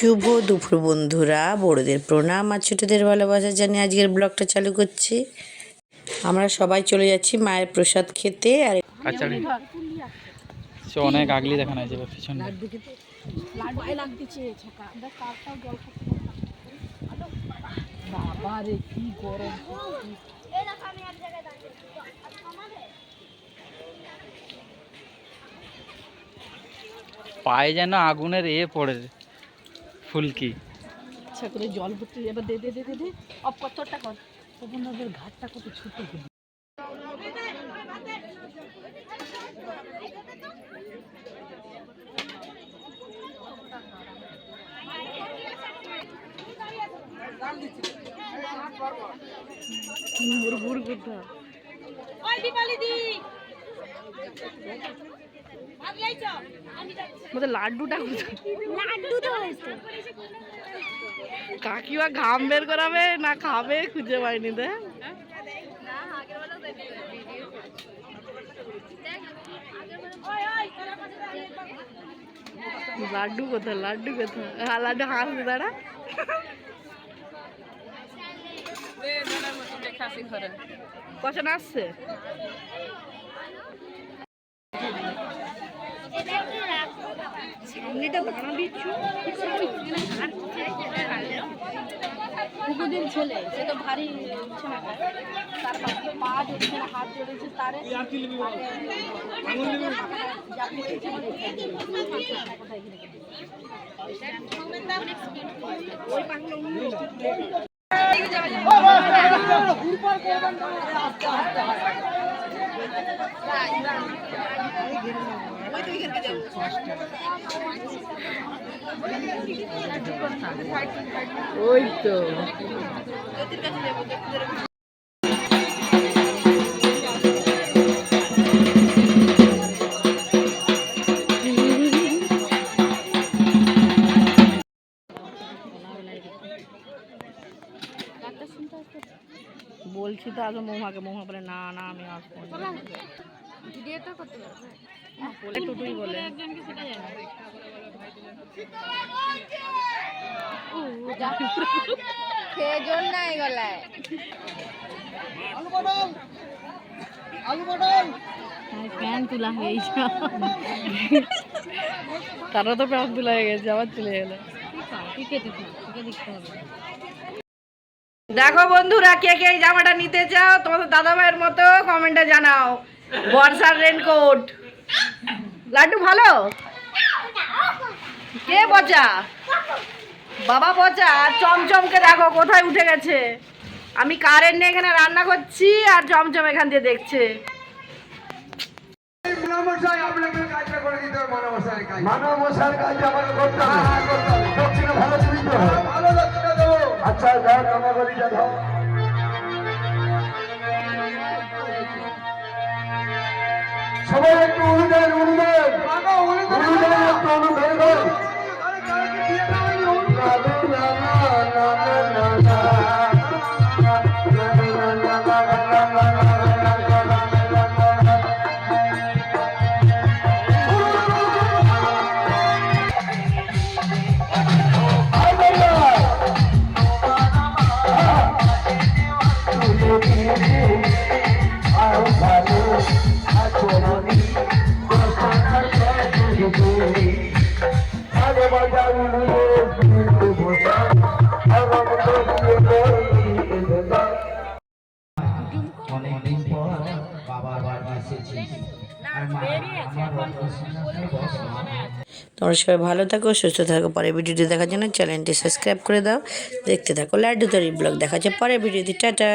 শুভ দুপুর বন্ধুরা, বড়দের প্রণাম আর ছোটদের ভালোবাসা জানিয়ে আজকের ব্লগটা চালু করছি। আমরা সবাই চলে যাচ্ছি মায়ের প্রসাদ খেতে। আর অনেক আগলি দেখানো হয়েছে পিছনে। পায়ে যেন আগুনের পড়ে ফুলকি। আচ্ছা করে জল ভর্তি এবার দে দে দে দে অফ কর তোরটা কর। তপনদের ঘাটটা কত ছোট। লাড্ডুটা কাকিমা ঘাম বের করাবে না খাবে খুঁজে পাইনি দে। লাড্ডু কোথায় লাড্ডু কোথায়? হ্যাঁ লাড্ডু হাসি দাঁড়া। কখন আসছে? কুকুদের ছেলে সে তো ভারী তার পা ধরেছে না হাত ধরেছে তারে ওই তো বলছি তো আগে মৌমাকে, মৌমা বলে না না আমি আসবো টুটুই বলে। প্যান্ট তোলা হয়ে তারা তো প্যান্ট তোলা হয়ে গেছে আবার চলে গেল। দেখো বন্ধুরা, কে কে এই জামাটা নিতে চাও তোমাদের দাদা ভাইয়ের মতো কমেন্টে জানাও। বর্ষার রেনকোট। লাড্ডু ভালো? কে পচা? বাবা পচা। আর চমচমকে দেখো কোথায় উঠে গেছে। আমি কারেন্ট নিয়ে এখানে রান্না করছি আর চমচম এখান দিয়ে দেখছে। আচ্ছা সবাই একটু উড়ুদেন একটু অনুভব। তোমরা সবাই ভালো থাকো, সুস্থ থাকো। পরের ভিডিওটি দেখার জন্য চ্যানেলটি সাবস্ক্রাইব করে দাও। দেখতে থাকো লাড্ডু তৈরি ব্লগ। দেখা যাচ্ছে পরের ভিডিওতে। টাটা।